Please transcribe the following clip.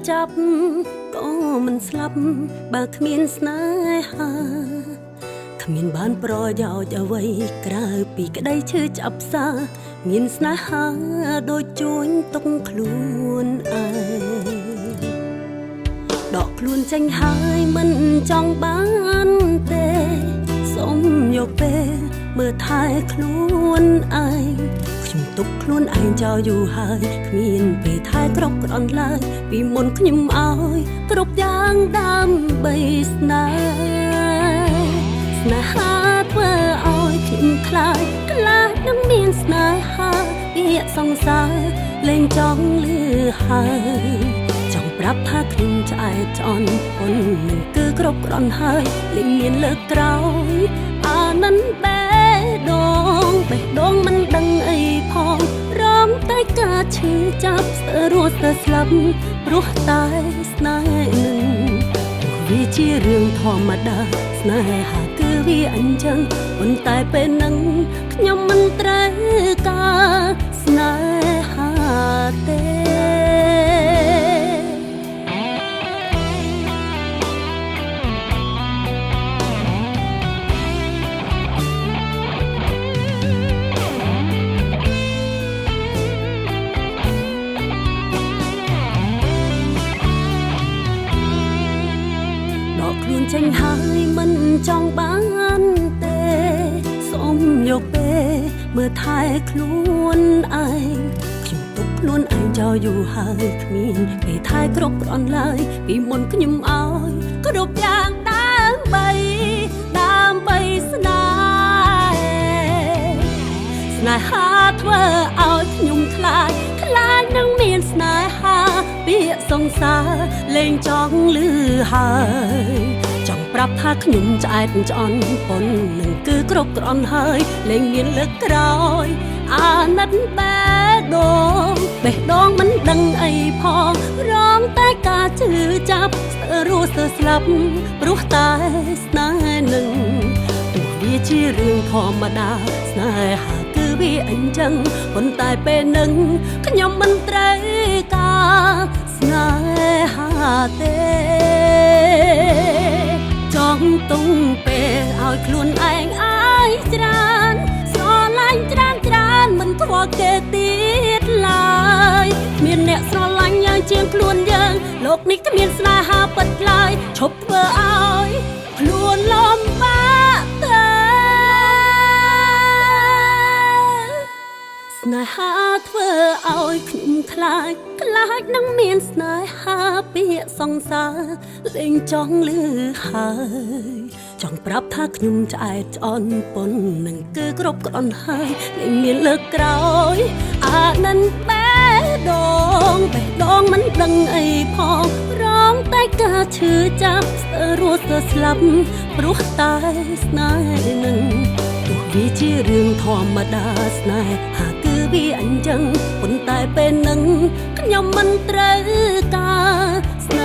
ចាប់ក៏មិនស្លាប់បើគ្មានស្នេហាគ្មានបានប្រយោជន៍អ្វីក្រៅពីក្តីឈឺចាប់សាមានស្នេហាដូចជួញទុកខ្លួនឯងដកខ្លួនចេញហើយមិនចង់បានទេសូមយកពេលមើលថែខ្លួនឯងខ្ញុំទុកខ្លួនឯងចោលយូរហើយគ្មានពេលថែគ្រប់គ្រាន់ឡើយពីមុនខ្ញុំឲ្យគ្រប់យ៉ាងដើម្បីស្នេហាធ្វើឲ្យខ្ញុំខ្លាចនឹងមានស្នេហាពាក្យសង្សារលែងចង់លឺហើយចង់ប្រាប់ថាខ្ញុំឆ្អែតឆ្អន់ប៉ុននឹងគឺគ្រប់គ្រាន់ហើយលែងមានលើកក្រោយអានឹងបេះដូងមិនដឹងអីផងរំតែការឈឺចាប់ស្ទើររស់ស្ទើរស្លាប់ព្រោះតែស្នេហ៍នឹងវាជារឿងធម្មតាស្នេហាគឺវាអញ្ចឹងប៉ុន្តែពេលហ្នឹងខ្ញុំមិនត្រូវការស្នេហាទេខ្លួនចេញហើយមិនចង់បានទេសូមយកពេលមើលថែខ្លួនឯងខ្ញុំទុកខ្លួនឯងចោលយូរហើយគ្មានពេលថែគ្រប់គ្រាន់ឡើយពីមុនខ្ញុំឲ្យគ្រប់យ៉ាងដើម្បីស្នេហាធ្វើឲ្យខ្ញុំខ្លាចនឹងមានស្នេហាពាក្យសង្សារលែងចង់លឺហើយចង់ប្រាប់ថាខ្ញុំឆ្អែតឆ្អន់ប៉ុននឹងគឺគ្រប់គ្រាន់ហើយលែងមានលើកក្រោយអាណិតបេះដូងមិនដឹងអីផងរងតែការឈឺចាប់ស្ទើររស់ស្ទើរស្លាប់ព្រោះតែស្នេហ៍នឹងទោះវាជារឿងធម្មតាស្នេហាគឺវាអញ្ចឹងប៉ុន្តែពេលនឹងខ្ញុំមិនត្រូវការស្នេហាទេចង់ទុំពេលឲ្យខ្លួនឯងអាយច្រើនស្រឡាញ់ច្រើនមិនខ្វល់គេទៀតឡើយមានអ្នកស្រឡាញ់យ៉ាងជាងខ្លួនយើងលោកនេះគ្មានស្នេហាពិតឡើយឈប់ធ្វើឲ្យខ្លួនលំបាកទេស្នេហាធ្វើឲ្យខ្ញុំខ្លាចនឹងមានស្នេហាពាក្យសង្សារលែងចង់លឺហើយចង់ប្រាប់ថាខ្ញុំឆ្អែតឆ្អន់ប៉ុននឹងគឺគ្រប់គ្រាន់ហើយលែងមានលើកក្រោយអានឹងបេះដូងមិនដឹងអីផងរងតែការឈឺចាប់ស្ទើររស់ស្ទើរស្លាប់ព្រោះតែស្នេហ៍នឹងទោះវាជារឿងធម្មតាស្នេហាគឺវាអញ្ចឹងប៉ុន្តែពេលនឹងខ្ញុំមិនត្រូវការស្នេ